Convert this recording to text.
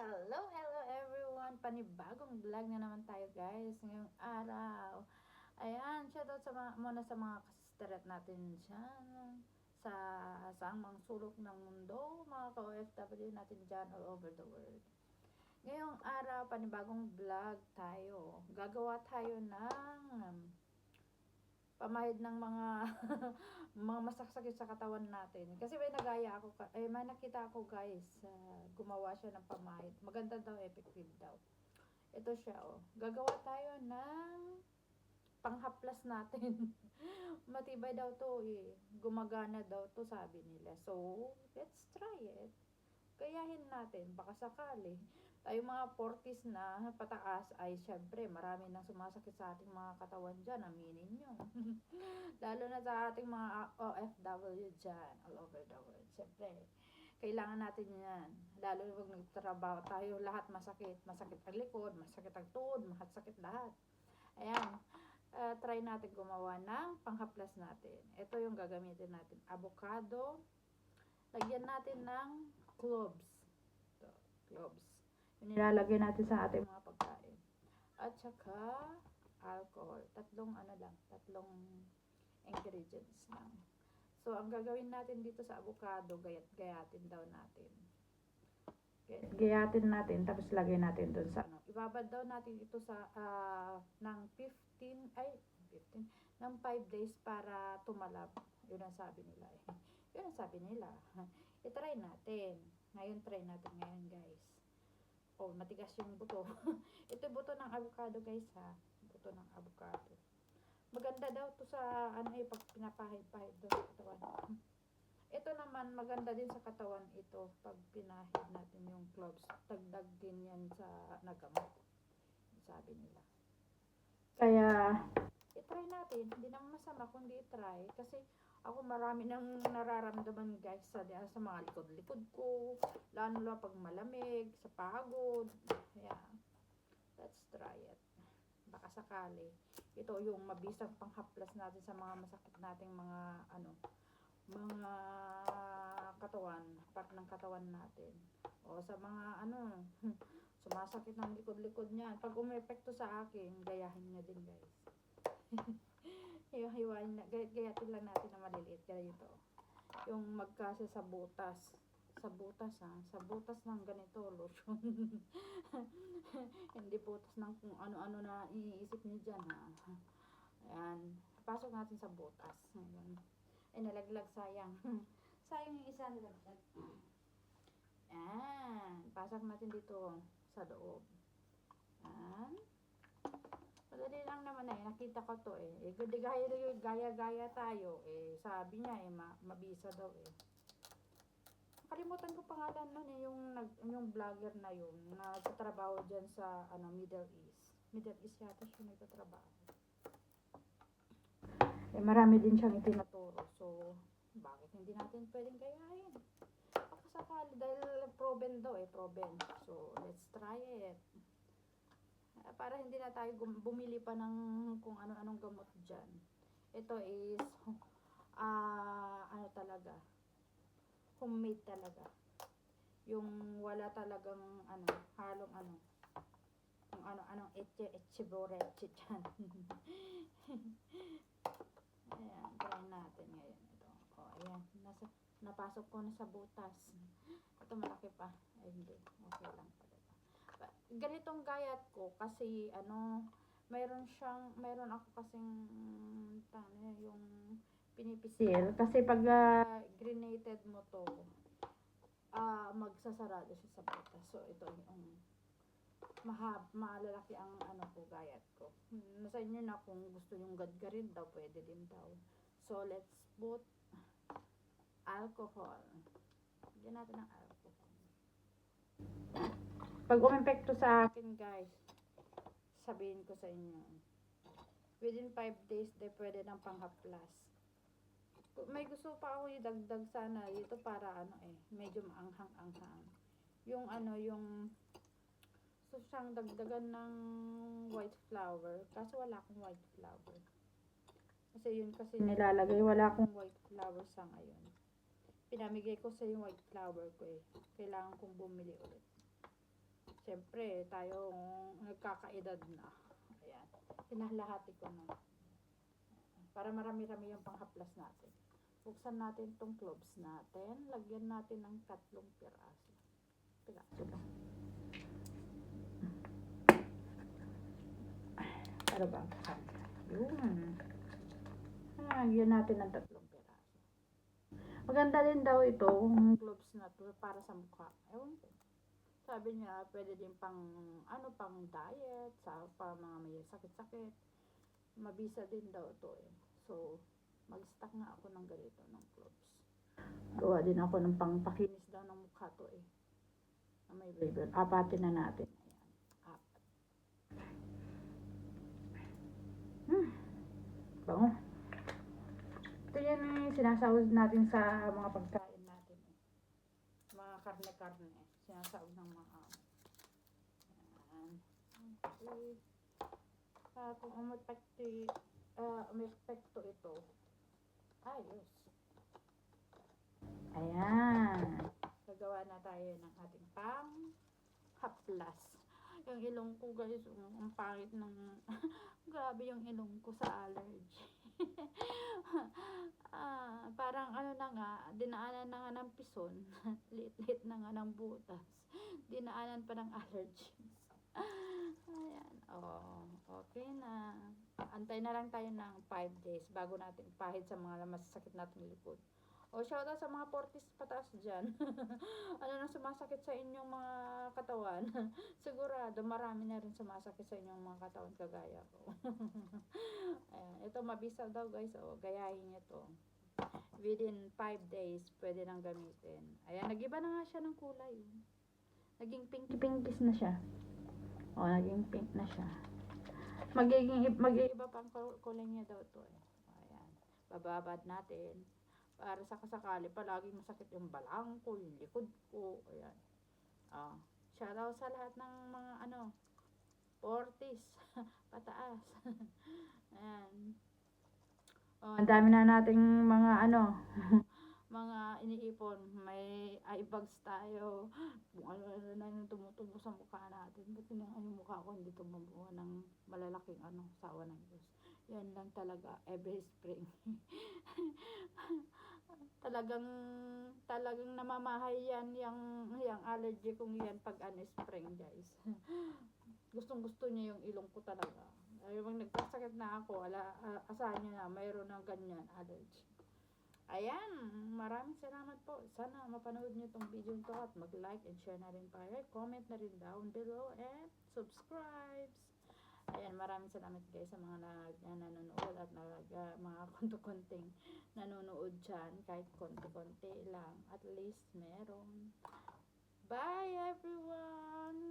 Hello everyone! Panibagong vlog na naman tayo guys ngayong araw. Ayan, shoutout muna sa mga kasisteret natin dyan sa saang mga sulok ng mundo, mga ka-OFW natin dyan all over the world. Ngayong araw, panibagong vlog tayo. Gagawa tayo ng pamahid ng mga mga masakit sa katawan natin. Kasi may may nakita ako guys, gumawa siya ng pamahid. Maganda daw, effective daw. Ito siya, oh. Gagawa tayo ng panghaplas natin. Matibay daw to, eh. Gumagana daw to, sabi nila. So, let's try it. Gayahin natin, baka sakali. Tayo mga 40s na pataas ay syempre marami nang sumasakit sa ating mga katawan dyan, aminin nyo. Lalo na sa ating mga OFW dyan, all over the world. Syempre, kailangan natin yan. Lalo na pag nagtrabaho tayo, lahat masakit. Masakit ang likod, masakit ang tuhod, masakit lahat. Ayan, try natin gumawa ng panghaplas natin. Ito yung gagamitin natin. Avocado. Lagyan natin ng cloves. Ito, cloves. Yung nilalagay natin sa ating mga pagkain. At saka, alcohol. Tatlong ingredients lang. So, ang gagawin natin dito sa avocado, gayatin daw natin. Gayatin natin, tapos lagay natin doon sa Ibabad daw natin ito sa, ng 15, ng 5 days para tumalab. Yun ang sabi nila eh. Yun ang sabi nila. I-try natin. Ngayon, try natin ngayon, guys. Oh, matigas yung buto. Ito yung buto ng avocado, guys, ha. Buto ng avocado. Maganda daw to sa, pag pinapahid-pahid doon sa katawan. Ito naman, maganda din sa katawan ito. Pag pinahid natin yung cloves, dagdag din yan sa nagamot. Sabi nila. Kaya, i-try natin. Hindi naman masama kundi i-try. Kasi, ako marami nang nararamdaman guys sa mga likod-likod ko. Lalo na pag malamig, sa pagod. Yeah. Let's try it. Baka sakali. Ito yung mabisang panghaplas natin sa mga masakit nating mga mga katawan, part ng katawan natin. O sa mga sumasakit ng likod-likod niyan. Pag umepekto sa akin, gayahin niyo din guys. Hiwa-hiwain na, gayatin lang natin na maliliit. Ganito. Yung magkasa sa butas. Sa butas ng ganito, lotion. Hindi butas ng kung ano-ano na iniisip niyo dyan, ha. Ayan. Pasok natin sa butas. Ayan. Nalaglag, sayang. Sayang yung isa nalaglag. Ayan. Pasok natin dito sa loob. Ayan. Madali lang naman nakita ko to gaya-gaya tayo sabi niya mabisa daw Kalimutan ko pangalan nun yung vlogger na yun na nagtatrabaho diyan sa Middle East yata siya nagtatrabaho. Marami din siyang itinuturo, so bakit hindi natin pwedeng gayahin? Sakali dahil proven daw proven. So let's try it. Para hindi na tayo bumili pa ng kung ano-anong gamot dyan. Ito is talaga homemade talaga, yung wala talagang halong kung ano-anong etche boreche dyan. Ayan, try natin ngayon ito. Ayan, napasok ko na sa butas. Ito malaki pa, hindi, okay lang pala. Ganitong gayat ko kasi meron ako kasing yung pinipisil kasi pag grinated mo to magsasarado siya sa butas. So ito yung malalaki ang ko gayat ko. Nasa inyo na kung gusto yung gadgarin daw, pwede din daw. So let's put alcohol. Lagyan natin ng alcohol. Pag umepekto sa akin guys, sabihin ko sa inyo, within 5 days pwede ng panghaplas. May gusto pa ako idagdag sana dito para medyo maanghang-anghang. Yung gusto siyang dagdagan ng white flour, kaso wala akong white flour. Kasi yun kasi nilalagay, wala akong white flour sa ngayon. Pinamigay ko sa yung white flour ko Kailangan kong bumili ulit. Siyempre, tayong nagkakaedad na. Ayan. Pinahalahati ko na. Para marami-rami yung panghaplas natin. Buksan natin tong cloves natin. Lagyan natin ng 3 piraso. Piraso lang. Para ba? Yun. Lagyan natin ng 3 piraso. Maganda din daw ito, yung cloves na to, para sa mukha. Ewan ko. Sabi niya, pwede din pang, pang diet, sa para mga may sakit-sakit. Mabisa din daw ito eh. So, mag-stock nga ako ng ganito, ng cloves. Gawa din ako ng pangpakinis daw ng mukha to eh. May label. Apatin na natin. Ayan. Apat. Bango. Ito yan yung sinasawad natin sa mga pagkain natin eh. Mga karne-karne. Sinasawad ng mga okay. Kung umepekto ito, ayos. Ayan. Gagawa na tayo ng ating pang haplas. Yung ilong ko guys, ang pangit ng grabe yung ilong ko sa allergy. Parang ano na nga, dinaanan na nga ng pison, lit-lit na nga ng butas, dinaanan pa ng allergies. Ayan, okay na. Antay na lang tayo ng 5 days bago natin pahid sa mga masasakit nating likod. Shoutout sa mga 40s pataas dyan. Ano nang sumasakit sa inyong mga katawan? Sigurado marami na rin sumasakit sa inyong mga katawan kagaya ko. Ayan, ito mabisa daw guys. Gayahin nyo to. Within 5 days, pwede nang gamitin. Ayan, nagiba na nga siya ng kulay. Naging pinky-pinkies na siya. Naging pink na siya. Mag-iiba pang kulay niya daw to eh. Ayan, bababad natin. Para sa kasakali, palaging masakit yung balang ko, yung likod ko. Ayan. Shoutout sa lahat ng mga 40s pataas. Ayan. Ang dami na nating mga mga iniipon. May eye bags tayo. Kung ano na yung tumutubo sa mukha natin. Ba't yung mukha ko hindi tumubuha ng malalaking sawa ng Diyos. Yan lang talaga every spring. talagang namamahay yan yung allergy kong yan pag spring guys. Gustong gusto niya yung ilong ko talaga. Yung nagkasakit na ako, asahan niya na mayroon ng ganyan allergy. Ayan, maraming salamat po. Sana mapanood niyo tong video to at mag-like and share na rin tayo. Comment na rin down below and subscribe. Ayan, maraming salamat guys sa mga nanonood at mga konti-konting nanonood dyan. Kahit konti-konti lang. At least meron. Bye everyone!